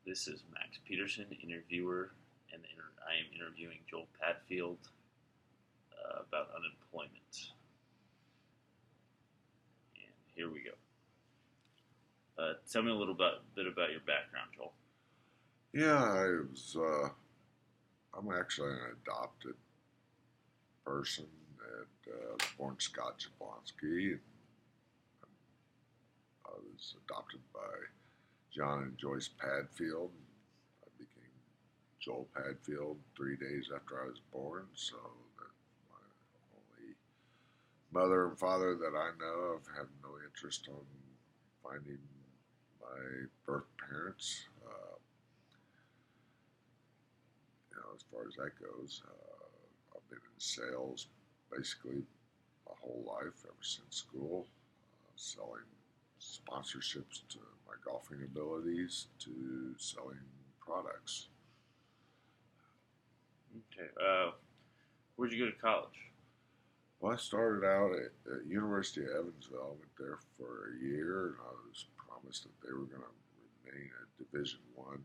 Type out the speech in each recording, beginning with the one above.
This is Max Peterson, interviewer, and I am interviewing Joel Padfield about unemployment. And here we go. Tell me a little bit about your background, Joel. Yeah, I'm actually an adopted person and was born Scott Jablonski. I was adopted by John and Joyce Padfield. I became Joel Padfield 3 days after I was born, so that my only mother and father that I know of have no interest on finding my birth parents. As far as that goes, I've been in sales basically my whole life, ever since school, selling sponsorships to my golfing abilities to selling products. Okay. Where'd you go to college? Well, I started out at University of Evansville. I went there for a year, and I was promised that they were going to remain a Division I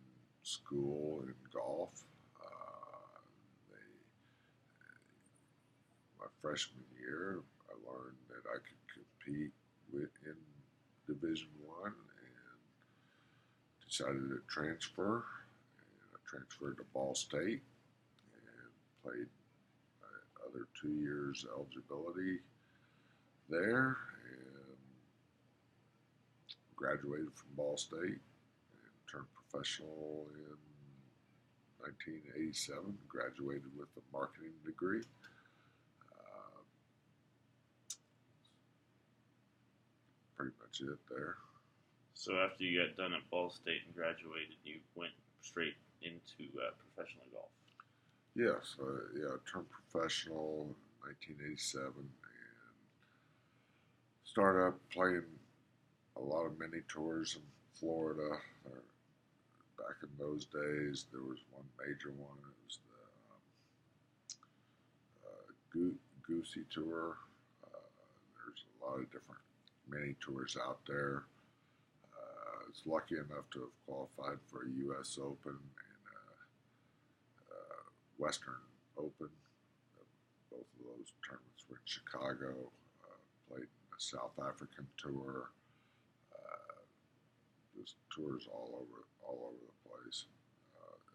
school in golf. They My freshman year, I learned that I could compete in Division I and decided to transfer. And I transferred to Ball State and played my other 2 years eligibility there and graduated from Ball State and turned professional in 1987. Graduated with a marketing degree. Uh, Pretty much it there. So after you got done at Ball State and graduated, you went straight into professional golf. Yes, yeah, I turned professional in 1987 and started up playing a lot of mini tours in Florida. Back in those days, there was one major one. It was the Goosey Tour. There's a lot of different mini tours out there. I was lucky enough to have qualified for a U.S. Open and Western Open. Both of those tournaments were in Chicago. Played in the South African tour. Uh, just tours all over the place.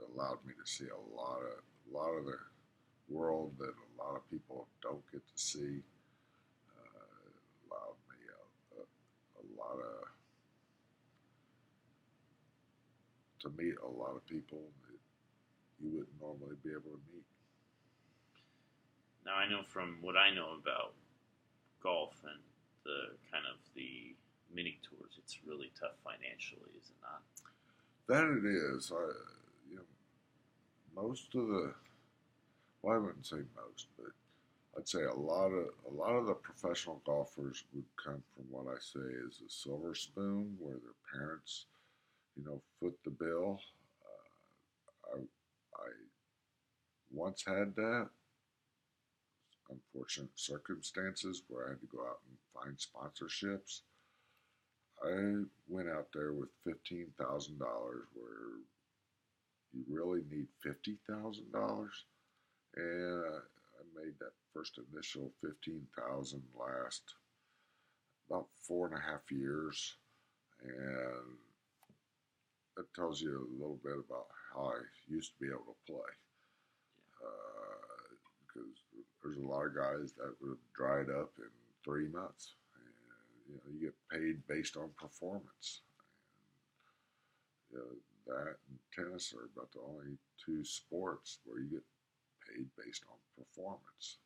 It allowed me to see a lot of the world that a lot of people don't get to see. It allowed me a lot of to meet a lot of people that you wouldn't normally be able to meet. Now I know from what I know about golf and the kind of the mini tours, it's really tough financially, is it not? That it is. You know, most of the well, I wouldn't say most, but I'd say a lot of the professional golfers would come from what I say is a silver spoon, where their parents, foot the bill. I once had that unfortunate circumstances where I had to go out and find sponsorships. I went out there with $15,000 where you really need $50,000, and I made that first initial 15,000 last about 4.5 years, and that tells you a little bit about how I used to be able to play. Because there's a lot of guys that would have dried up in 3 months. And, you get paid based on performance. And, that and tennis are about the only two sports where you get paid based on performance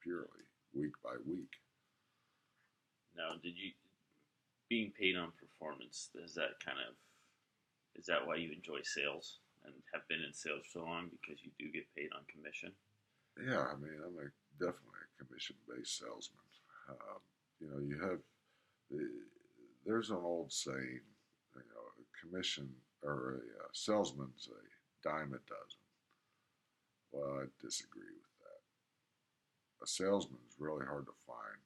purely, week by week. Now, did you being paid on performance? Is that why you enjoy sales and have been in sales so long because you do get paid on commission? Yeah, I mean, definitely a commission-based salesman. You have there's an old saying, a commission or a salesman's a dime a dozen. Well, I disagree with that. A salesman is really hard to find.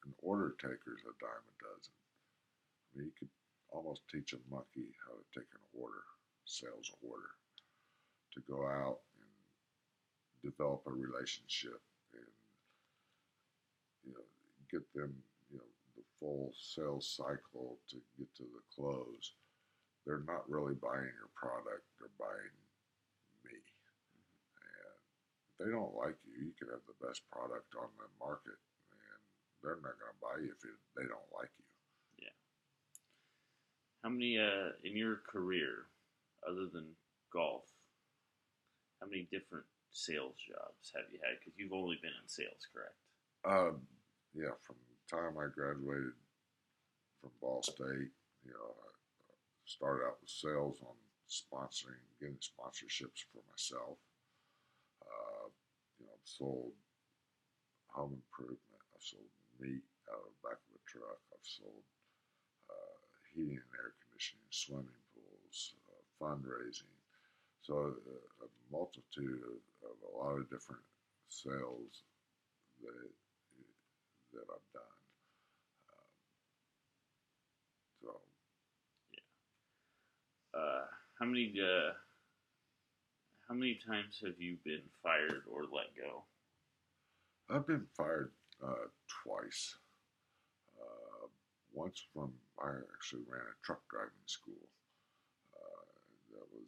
An order taker is a dime a dozen. I mean, you could almost teach a monkey how to take an order. sales order, to go out and develop a relationship and you know get them the full sales cycle to get to the close. They're not really buying your product; they're buying me. And if they don't like you, you could have the best product on the market, and they're not going to buy you if they don't like you. Yeah. How many in your career, other than golf, how many different sales jobs have you had? Because you've only been in sales, correct? Yeah, from the time I graduated from Ball State, I started out with sales on sponsoring, getting sponsorships for myself. I've sold home improvement. I've sold meat out of the back of a truck. I've sold heating and air conditioning, swimming pools, fundraising. So a multitude of a lot of different sales that that I've done. Um, so Yeah. How many times have you been fired or let go? I've been fired twice. Uh, Once from I actually ran a truck driving school. That was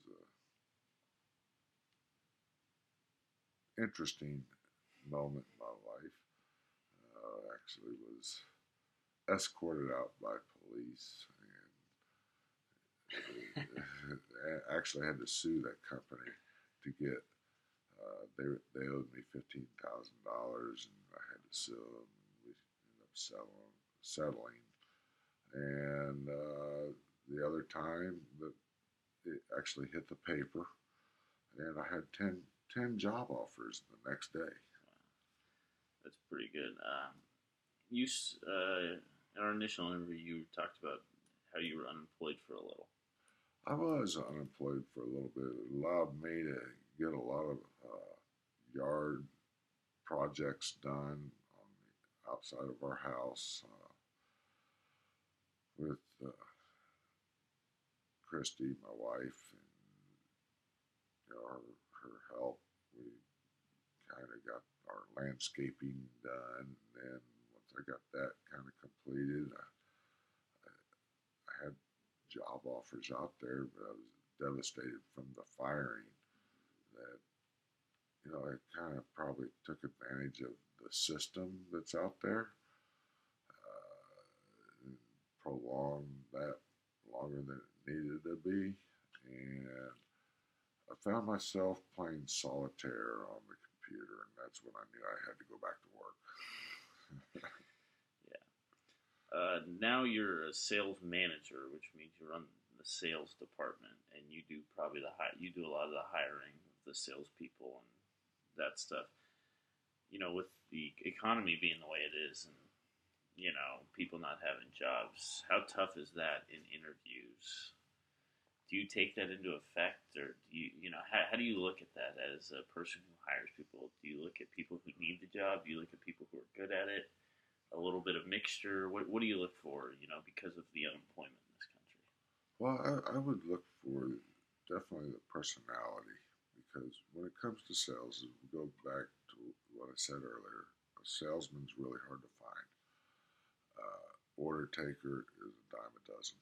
an interesting moment in my life. Actually, was escorted out by police and actually had to sue that company to get. They owed me $15,000, and I had to sue them. We ended up settling. And the other time that it actually hit the paper, and I had 10 job offers the next day. That's pretty good. In our initial interview, you talked about how you were unemployed for a little. I was unemployed for a little bit. It allowed me to get a lot of yard projects done on the outside of our house with Christy, my wife, and her help. We kind of got our landscaping done. And then once I got that kind of completed, I had job offers out there, but I was devastated from the firing that I kind of probably took advantage of the system that's out there, and prolonged that longer than it needed to be. And I found myself playing solitaire on the computer, and that's when I knew I had to go back to work. Yeah. Now you're a sales manager, which means you run the sales department, and you do probably you do a lot of the hiring of the salespeople and that stuff. With the economy being the way it is, and people not having jobs, how tough is that in interviews? Do you take that into effect, or do how do you look at that as a person who hires people? Do you look at people who need the job? Do you look at people who are good at it? A little bit of mixture. What do you look for? Because of the unemployment in this country. Well, I would look for definitely the personality, because when it comes to sales, if we go back to what I said earlier, a salesman's really hard to find. Order taker is a dime a dozen.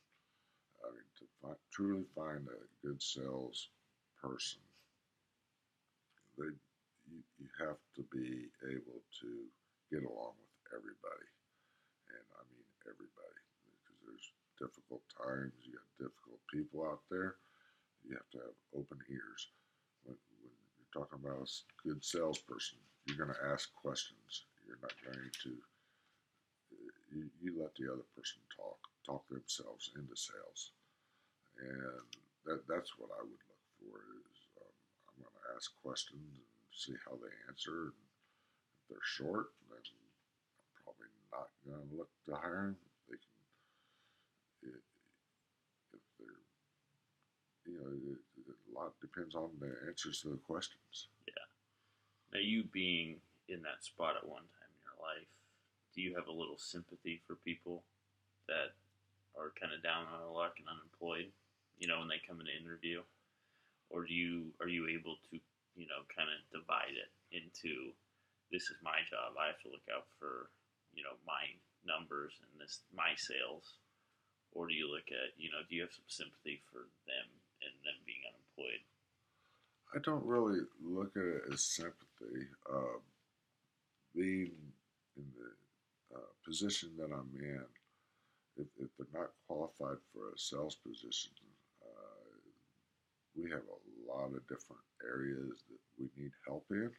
I mean, to truly find a good sales person, you have to be able to get along with everybody, and I mean everybody, because there's difficult times. You got difficult people out there. You have to have open ears. When you're talking about a good salesperson, you're going to ask questions. You're not going to. You let the other person talk themselves into sales, and that's what I would look for. Is I'm going to ask questions and see how they answer. And if they're short, then I'm probably not going to look to hire them. They can, if they're, a lot depends on the answers to the questions. Yeah. Now, you being in that spot at one time in your life, do you have a little sympathy for people that are kind of down on their luck and unemployed? When they come in to interview. or are you able to kind of divide it into, this is my job, I have to look out for my numbers and this my sales, or do you look at do you have some sympathy for them and them being unemployed? I don't really look at it as sympathy. Being in the position that I'm in, if they're not qualified for a sales position, we have a lot of different areas that we need help in,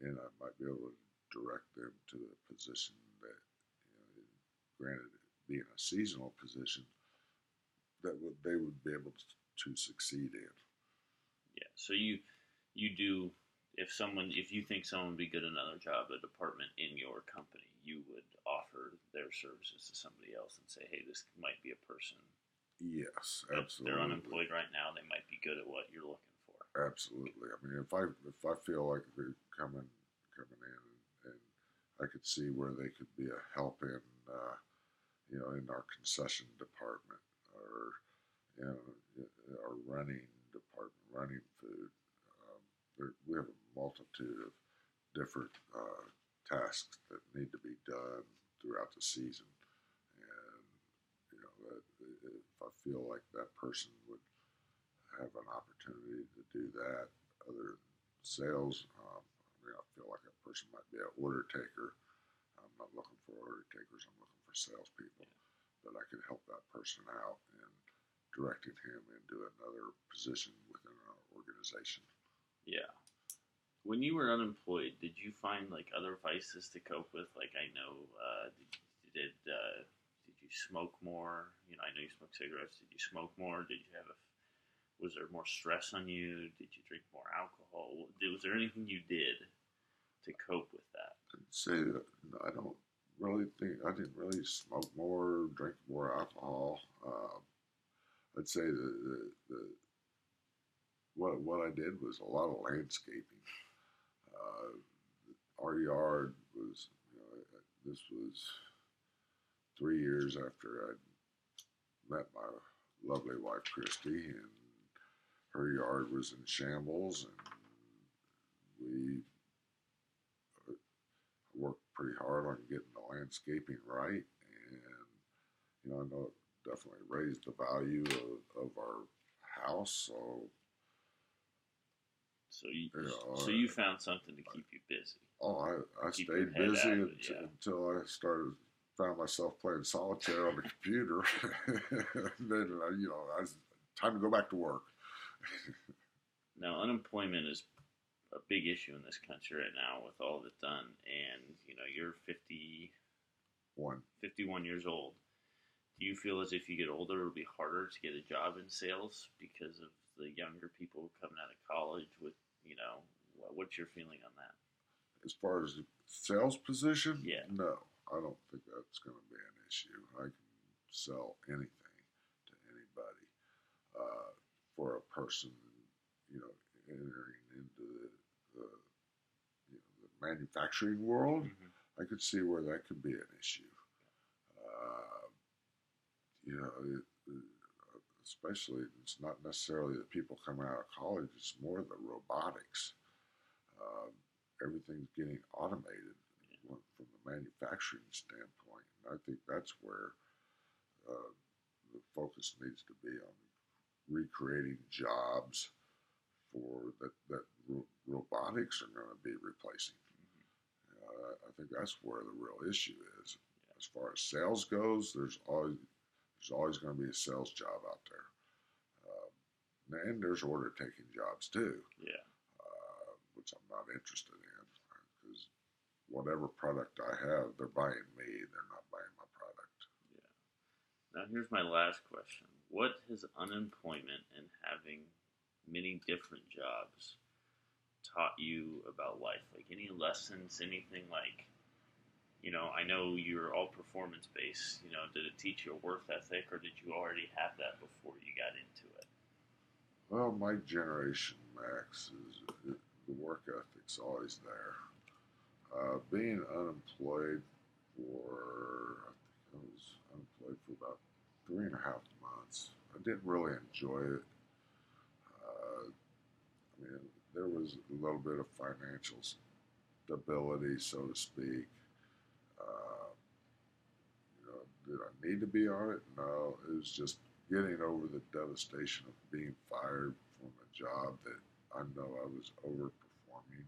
and I might be able to direct them to a position that, granted, being a seasonal position, they would be able to succeed in. Yeah. So you do, if you think someone would be good in another job, a department in your company, you would offer their services to somebody else and say, hey, this might be a person. Yes, They're absolutely. unemployed right now. They might be good at what you're looking for. Absolutely. I mean, if I feel like they're coming in, and I could see where they could be a help in, in our concession department, or our running department, running food. We have a multitude of different tasks that need to be done throughout the season, and if I feel like that person would have an opportunity to do that, other than sales, I feel like a person might be an order taker. I'm not looking for order takers. I'm looking for salespeople that I can help that person out and directing him into another position within our organization. Yeah. When you were unemployed, did you find like other vices to cope with? Like I know, did you smoke more? I know you smoke cigarettes. Did you smoke more? Did you have a Was there more stress on you? Did you drink more alcohol? Was there anything you did to cope with that? I'd say that I don't really think I didn't really smoke more, drink more alcohol. I'd say what I did was a lot of landscaping. Our yard was, this was 3 years after I met my lovely wife Christy, and her yard was in shambles, and we worked pretty hard on getting the landscaping right, and I know it definitely raised the value of our house. So so you found something to keep you busy. I stayed busy until I found myself playing solitaire on the computer. And then I was time to go back to work. Now unemployment is a big issue in this country right now with all of it done, and you're 51 years old. Do you feel as if you get older, it'll be harder to get a job in sales because of the younger people coming out of college with, what's your feeling on that? As far as the sales position, Yeah. no, I don't think that's going to be an issue. I can sell anything to anybody. For a person, entering into the manufacturing world, I could see where that could be an issue. You know, especially it's not necessarily the people coming out of college; it's more the robotics. Everything's getting automated from the manufacturing standpoint, and I think that's where the focus needs to be on recreating jobs for that robotics are going to be replacing. I think that's where the real issue is. As far as sales goes, there's always going to be a sales job out there, and there's order taking jobs too. Yeah. Which I'm not interested in, because whatever product I have, they're buying me. They're not buying my product. Yeah. Now here's my last question: what has unemployment and having many different jobs taught you about life? Like any lessons, anything like, I know you're all performance based. Did it teach you a work ethic, or did you already have that before you got into it? Well, my generation, Max, is the work ethic's always there. Being unemployed I was unemployed for about 3.5 months. I didn't really enjoy it. mean, there was a little bit of financial stability, so to speak. Uh, did I need to be on it? No, it was just getting over the devastation of being fired from a job that I know I was overperforming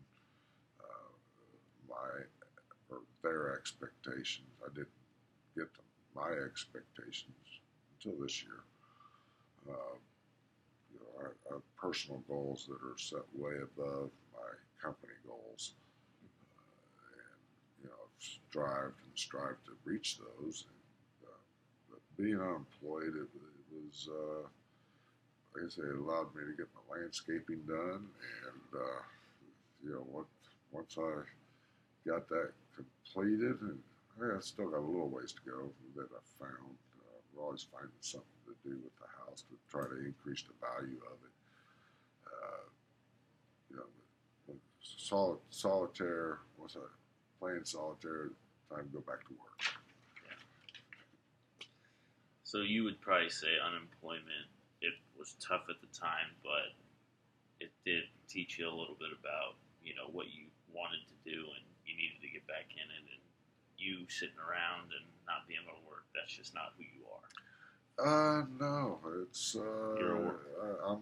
uh, my or their expectations. I didn't get to my expectations until this year. Uh, I have personal goals that are set way above my company goals, and strived to reach those. But being unemployed, it was like I say, it allowed me to get my landscaping done, and once I got that completed, and I still got a little ways to go that I found. We're always finding something to do with the house to try to increase the value of it. Uh, you know, solitaire. Once I playing solitaire, time to go back to work. Yeah. So you would probably say unemployment, it was tough at the time, but it did teach you a little bit about, what you wanted to do and you needed to get back in it, and you sitting around and not being able to work, that's just not who you are. No, it's You're a worker. I'm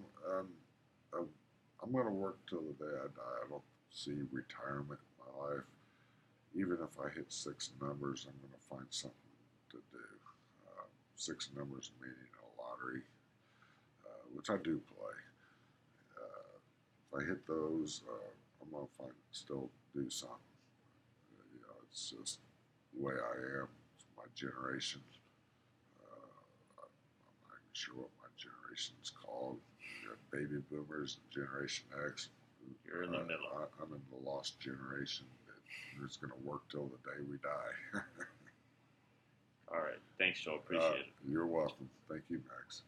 I'm gonna work till the day I die. I don't see retirement in my life. Even if I hit six numbers, I'm gonna find something to do. Six numbers meaning a lottery, which I do play. If I hit those, I'm gonna still do something. It's just the way I am. It's my generation. I'm not even sure what my generation's called. You got baby boomers and Generation X. You're in the middle. I'm in the lost generation that is going to work till the day we die. All right. Thanks, Joe. Appreciate it. You're welcome. Thank you, Max.